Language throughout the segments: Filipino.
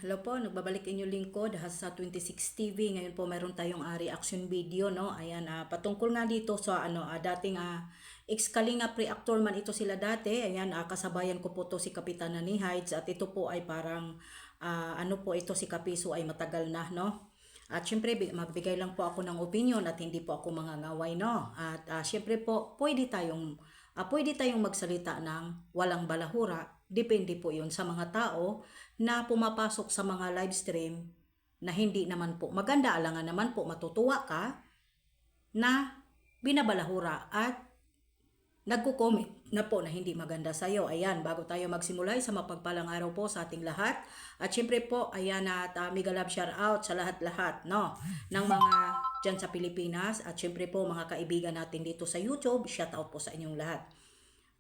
Hello po, nagbabalik inyong lingkod sa 26 TV. Ngayon po mayroon tayong reaction video, no. Ayan, patungkol nga dito sa dating ex-Kalingap reactor man ito sila dati. Ayan, kasabayan ko po to si Kapitana ni Hides at ito po ay parang ito si Kapiso ay matagal na, no. At syempre magbigay lang po ako ng opinion at hindi po ako mangangaway, no. At syempre po pwede tayong magsalita ng walang balahura. Depende po 'yun sa mga tao na pumapasok sa mga live stream na hindi naman po maganda. Alangan naman po matutuwa ka na binabalahura at nagko-comment na po na hindi maganda sa iyo. Ayan, bago tayo magsimula sa mapagpalang araw po sa ating lahat. At syempre po, ayan at mega love shout out sa lahat-lahat, no, ng mga dyan sa Pilipinas. At syempre po mga kaibigan natin dito sa YouTube, shout out po sa inyong lahat.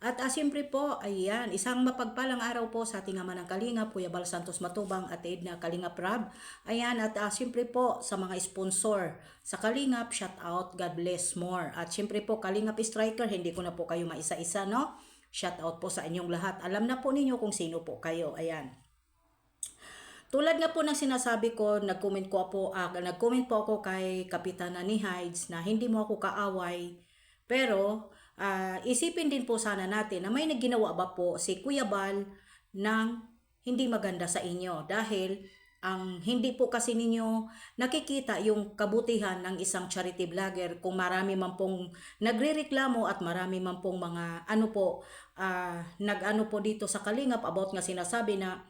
At siyempre po, ayan, isang mapagpalang araw po sa ating ama ng Kalingap, Kuya Bal Santos Matubang at Edna Kalingap Rab. Ayan, at siyempre po sa mga sponsor sa Kalingap, shout out, God bless more. At siyempre po, Kalingap Striker, hindi ko na po kayo maisa-isa, no? Shout out po sa inyong lahat. Alam na po ninyo kung sino po kayo, ayan. Tulad nga po ng sinasabi ko, nag-comment po ako kay Kapitana ni Hides na hindi mo ako kaaway, pero isipin din po sana natin na may nagginawa ba po si Kuya Bal ng hindi maganda sa inyo, dahil ang hindi po kasi ninyo nakikita yung kabutihan ng isang charity vlogger. Kung marami man pong nagrereklamo at marami man pong mga nag-ano po dito sa Kalingap about nga sinasabi na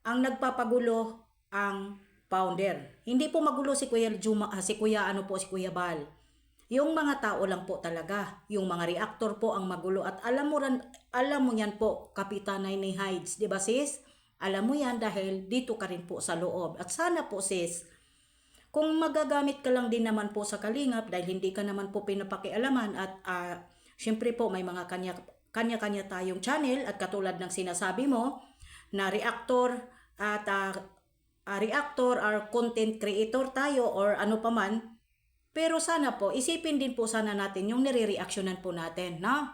ang nagpapagulo ang founder. Hindi po magulo si Kuya Kuya Bal. Yung mga tao lang po talaga, yung mga reactor po ang magulo. At alam mo yan po, Kapitana ni Hides, di ba sis? Alam mo yan dahil dito ka rin po sa loob. At sana po sis, kung magagamit ka lang din naman po sa Kalingap dahil hindi ka naman po pinapakialaman at syempre po may mga kanya-kanya tayong channel at katulad ng sinasabi mo na reactor at reactor or content creator tayo or ano pa man. Pero sana po, isipin din po sana natin yung nire-reactionan po natin, no?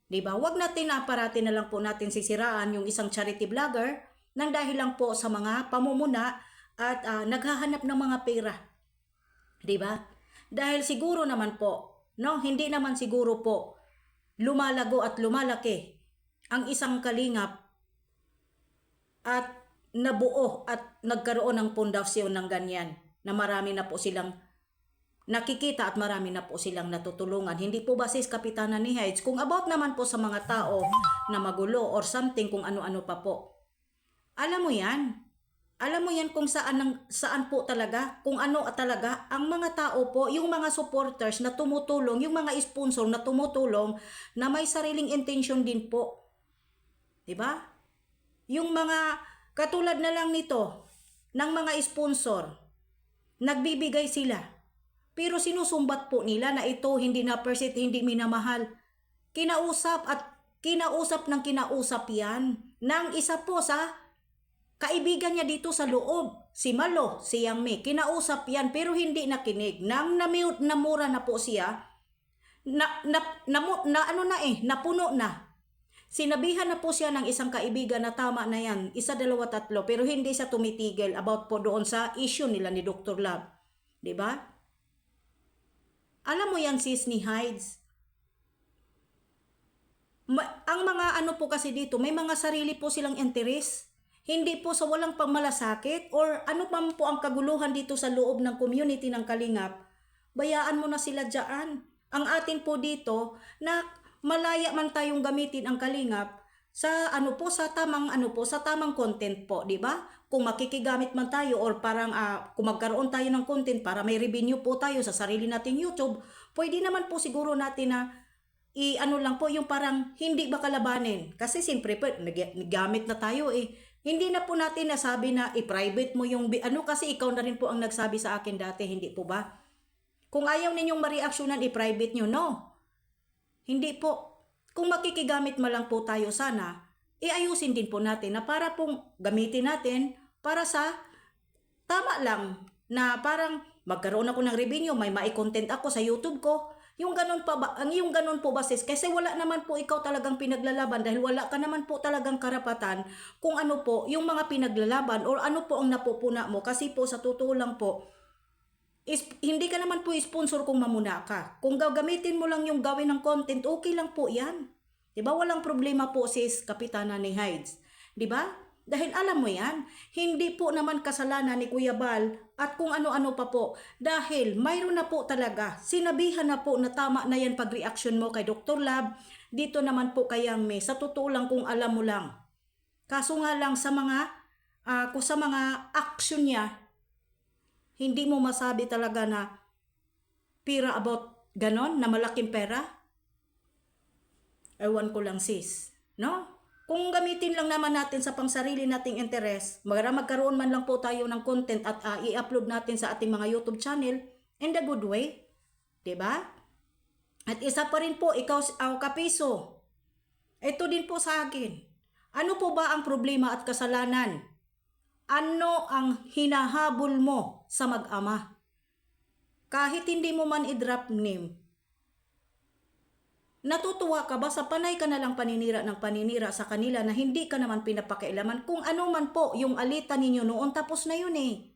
Diba? Huwag natin parati na lang po natin sisiraan yung isang charity vlogger nang dahil lang po sa mga pamumuna at naghahanap ng mga pera. Diba? Dahil siguro naman po, no? Hindi naman siguro po lumalago at lumalaki ang isang Kalingap at nabuo at nagkaroon ng pundasyon ng ganyan na marami na po silang nakikita at marami na po silang natutulungan. Hindi po ba sis Kapitana ni Hides? Kung about naman po sa mga tao na magulo or something kung ano-ano pa po. Alam mo yan. Alam mo yan kung saan po talaga, kung ano talaga ang mga tao po, yung mga supporters na tumutulong, yung mga sponsor na tumutulong na may sariling intention din po. Diba? Yung mga katulad na lang nito ng mga sponsor, nagbibigay sila. Pero sinusumbat po nila na ito hindi na percent, hindi minamahal. Kinausap ng kinausap yan ng isa po sa kaibigan niya dito sa loob. Si Malo, si Yang Mi. Kinausap yan pero hindi nakinig. Nang namura na po siya, napuno na. Sinabihan na po siya ng isang kaibigan na tama na yan, isa, dalawa, tatlo, pero hindi siya tumitigil about po doon sa issue nila ni Dr. Love. Diba? Alam mo yan sis ni Hides. Ang mga po kasi dito, may mga sarili po silang interes. Hindi po sa walang pagmalasakit or ano pa po ang kaguluhan dito sa loob ng community ng Kalingap. Bayaan mo na sila dyan. Ang atin po dito na malaya man tayong gamitin ang Kalingap sa sa tamang content po, di ba? Kung makikigamit man tayo or parang kung magkaroon tayo ng content para may revenue po tayo sa sarili nating YouTube, pwede naman po siguro natin na lang po yung parang hindi ba kalabanin. Kasi siyempre po, nagamit na tayo eh. Hindi na po natin nasabi na i-private mo yung kasi ikaw na rin po ang nagsabi sa akin dati, hindi po ba? Kung ayaw ninyong ma-reactionan, i-private nyo, no. Hindi po. Kung makikigamit mo lang po tayo sana, iayusin din po natin na para pong gamitin natin para sa tama lang na parang magkaroon ako ng revenue, may mai-content ako sa YouTube ko, Yung ganun pa ba, ang yung ganun po ba sis, kasi wala naman po ikaw talagang pinaglalaban dahil wala ka naman po talagang karapatan kung ano po yung mga pinaglalaban or ano po ang napupuna mo kasi po sa totoo lang po, hindi ka naman po sponsor kung mamuna ka. Kung gagamitin mo lang yung gawin ng content, okay lang po yan. Diba? Walang problema po sis, Kapitana ni Hides. Diba? Dahil alam mo yan, hindi po naman kasalanan ni Kuya Bal at kung ano-ano pa po. Dahil mayroon na po talaga, sinabihan na po na tama na yan pag-reaction mo kay Dr. Lab. Dito naman po kay Yang May, sa totoo lang kung alam mo lang. Kaso nga lang sa mga action niya, hindi mo masabi talaga na pira about ganon, na malaking pera. Ewan ko lang sis, no? Kung gamitin lang naman natin sa pangsarili nating interes, magkaroon man lang po tayo ng content at i-upload natin sa ating mga YouTube channel in the good way. Diba? At isa pa rin po, ikaw Kapiso. Ito din po sa akin. Ano po ba ang problema at kasalanan? Ano ang hinahabol mo sa mag-ama? Kahit hindi mo man i-drop name, natutuwa ka ba sa panay ka na lang paninira ng paninira sa kanila na hindi ka naman pinapakailaman? Kung ano man po yung alitan ninyo noon, tapos na yun eh.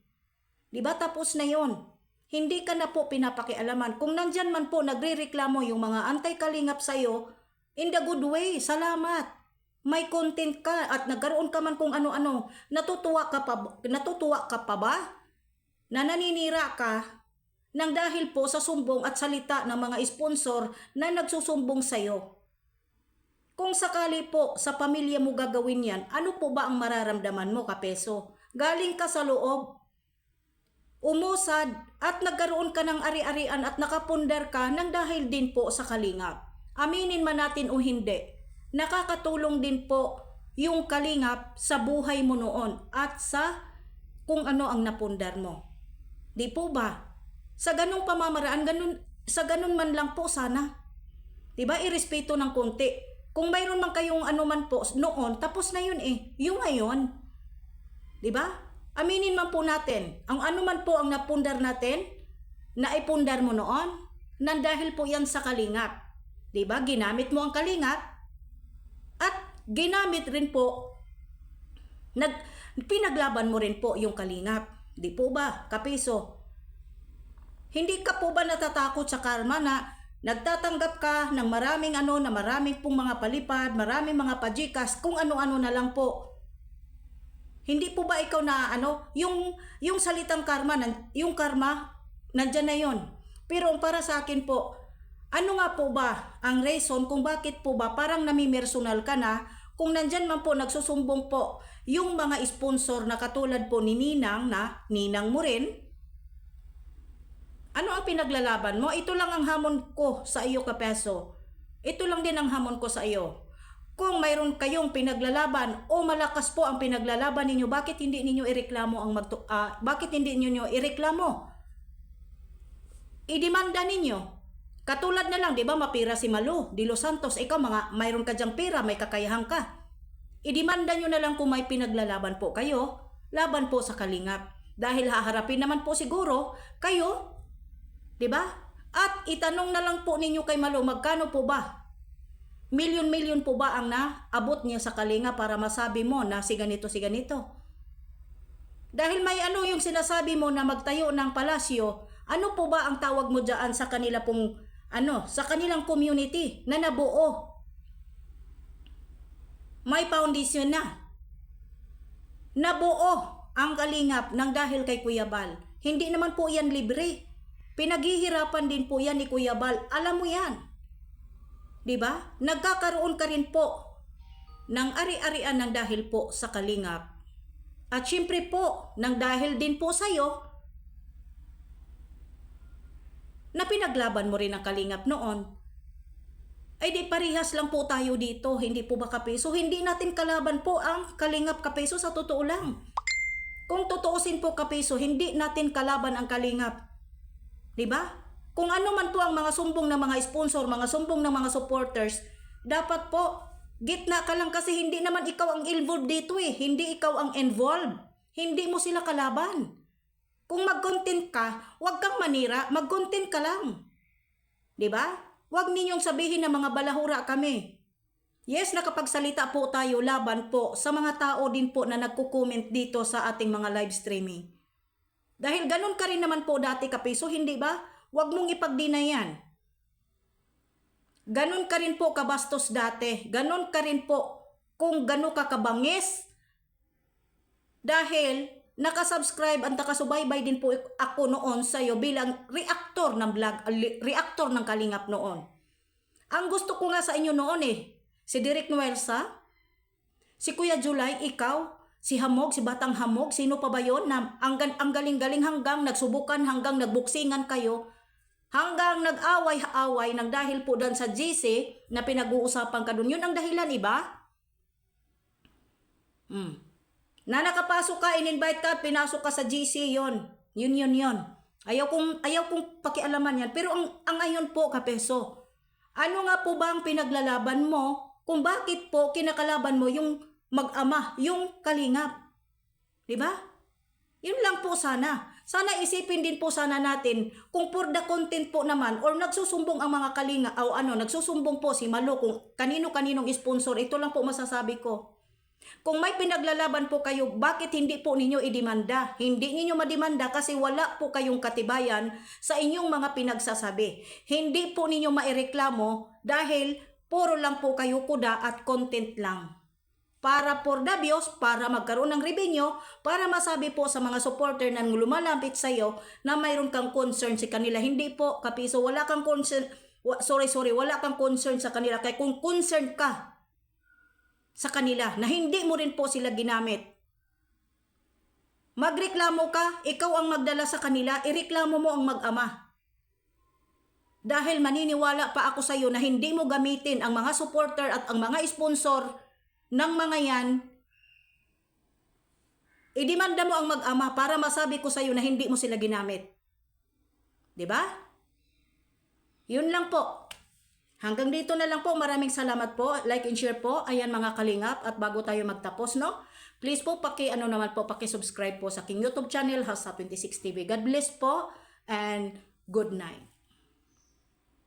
Diba tapos na yun? Hindi ka na po pinapakialaman. Kung nandyan man po nagre-reklamo yung mga anti-kalingap sa'yo, in the good way, salamat. May content ka at nagkaroon ka man kung ano-ano. Natutuwa ka pa ba? Na naninira ka nang dahil po sa sumbong at salita ng mga sponsor na nagsusumbong sa'yo. Kung sakali po sa pamilya mo gagawin yan, ano po ba ang mararamdaman mo, Kapeso? Galing ka sa loob, umusad at nagkaroon ka ng ari-arian at nakapundar ka nang dahil din po sa kalingap. Aminin man natin o hindi, nakakatulong din po yung kalingap sa buhay mo noon at sa kung ano ang napundar mo. Di po ba? Sa ganung pamamaraan, sa ganun man lang po sana. Diba? Irespeto ng konti. Kung mayroon man kayong ano man po noon, tapos na yun eh. Yung ngayon. Diba? Aminin man po natin. Ang ano man po ang napundar natin, naipundar mo noon, nandahil po yan sa kalingap. Diba? Ginamit mo ang kalingap at ginamit rin po, pinaglaban mo rin po yung kalingap. Di po ba, Kapiso? Hindi ka po ba natatakot sa karma na nagtatanggap ka ng maraming pong mga palipad, maraming mga pajikas, kung ano-ano na lang po. Hindi po ba ikaw na yung salitang karma, yung karma, nandyan na yon. Pero para sa akin po, ano nga po ba ang reason kung bakit po ba parang namimersonal ka na kung nandyan man po nagsusumbong po yung mga sponsor na katulad po ni Ninang na Ninang mo rin? Ano ang pinaglalaban mo? Ito lang ang hamon ko sa iyo, Kapeso. Ito lang din ang hamon ko sa iyo. Kung mayroon kayong pinaglalaban o malakas po ang pinaglalaban ninyo, bakit hindi ninyo ireklamo bakit hindi ninyo ireklamo? Idemanda ninyo. Katulad na lang, 'di ba, mapira si Malu de Los Santos, ikaw mayroon ka diyang pera, may kakayahan ka. Idemanda nyo na lang kung may pinaglalaban po kayo, laban po sa kalingap. Dahil haharapin naman po siguro kayo, diba? At itanong na lang po ninyo kay Malu, magkano po ba? Milyon-milyon po ba ang naabot niya sa kalinga para masabi mo na si ganito, si ganito? Dahil may yung sinasabi mo na magtayo ng palasyo, ano po ba ang tawag mo dyan sa kanila pong, sa kanilang community na nabuo? May foundation na. Nabuo ang kalingap ng dahil kay Kuya Bal. Hindi naman po yan libre. Pinaghihirapan din po yan ni Kuya Bal. Alam mo yan. Diba? Nagkakaroon ka rin po ng ari-arian ng dahil po sa kalingap. At syempre po, ng dahil din po sa'yo, na pinaglaban mo rin ang kalingap noon, ay di parihas lang po tayo dito, hindi po ba, Kapeso? Hindi natin kalaban po ang kalingap, Kapeso, sa totoo lang. Kung tutuusin po, Kapeso, hindi natin kalaban ang kalingap. Diba? Kung ano man po ang mga sumbong ng mga sponsor, mga sumbong ng mga supporters, dapat po, gitna ka lang kasi hindi naman ikaw ang involved dito eh. Hindi ikaw ang involved. Hindi mo sila kalaban. Kung mag-content ka, huwag kang manira, mag-content ka lang. 'Di ba? Huwag ninyong sabihin na mga balahura kami. Yes, nakapagsalita po tayo laban po sa mga tao din po na nagko-comment dito sa ating mga live streaming. Dahil ganun ka rin naman po dati, Kapiso, hindi ba? Huwag mong ipag-deny yan. Ganun ka rin po kabastos dati. Ganun ka rin po kung gano'n ka kabangis. Dahil nakasubscribe at nakasubaybay din po ako noon sa iyo bilang reactor ng vlog, reactor ng Kalingap noon. Ang gusto ko nga sa inyo noon si Derek Nuelsa, si Kuya July, ikaw, si Hamog, si Batang Hamog, sino pa ba yun na ang galing-galing hanggang nagsubukan, hanggang nagbuksingan kayo, hanggang nag-away-away nang dahil po doon sa GC na pinag-uusapan ka doon. Yun ang dahilan, iba? Na nakapasok ka, in-invite ka, pinasok ka sa GC, yun. Yun. Ayaw kong pakialaman yan. Pero ang ngayon po, Kapeso, ano nga po ba ang pinaglalaban mo kung bakit po kinakalaban mo yung mag-ama, yung Kalingap? Diba? Yun lang po sana. Sana isipin din po sana natin kung for the content po naman or nagsusumbong ang mga Kalinga o nagsusumbong po si Malo kung kanino-kaninong sponsor, ito lang po masasabi ko. Kung may pinaglalaban po kayo, bakit hindi po ninyo idemanda? Hindi ninyo mademanda kasi wala po kayong katibayan sa inyong mga pinagsasabi. Hindi po ninyo maireklamo dahil puro lang po kayo kuda at content lang. Para for the views, para magkaroon ng revenue, para masabi po sa mga supporter na lumalapit sa iyo na mayroon kang concern sa kanila. Hindi po, Kapiso, wala kang concern, wala kang concern sa kanila. Kaya kung concerned ka sa kanila na hindi mo rin po sila ginamit, magreklamo ka, ikaw ang magdala sa kanila, ireklamo mo ang mag-ama. Dahil maniniwala pa ako sa iyo na hindi mo gamitin ang mga supporter at ang mga sponsor ng mga yan, idemanda mo ang mag-ama para masabi ko sa iyo na hindi mo sila ginamit. 'Di ba? Yun lang po. Hanggang dito na lang po. Maraming salamat po. Like and share po. Ayan mga Kalingap. At bago tayo magtapos, please po paki-subscribe po sa aking YouTube channel, Hasa26 TV. God bless po and good night.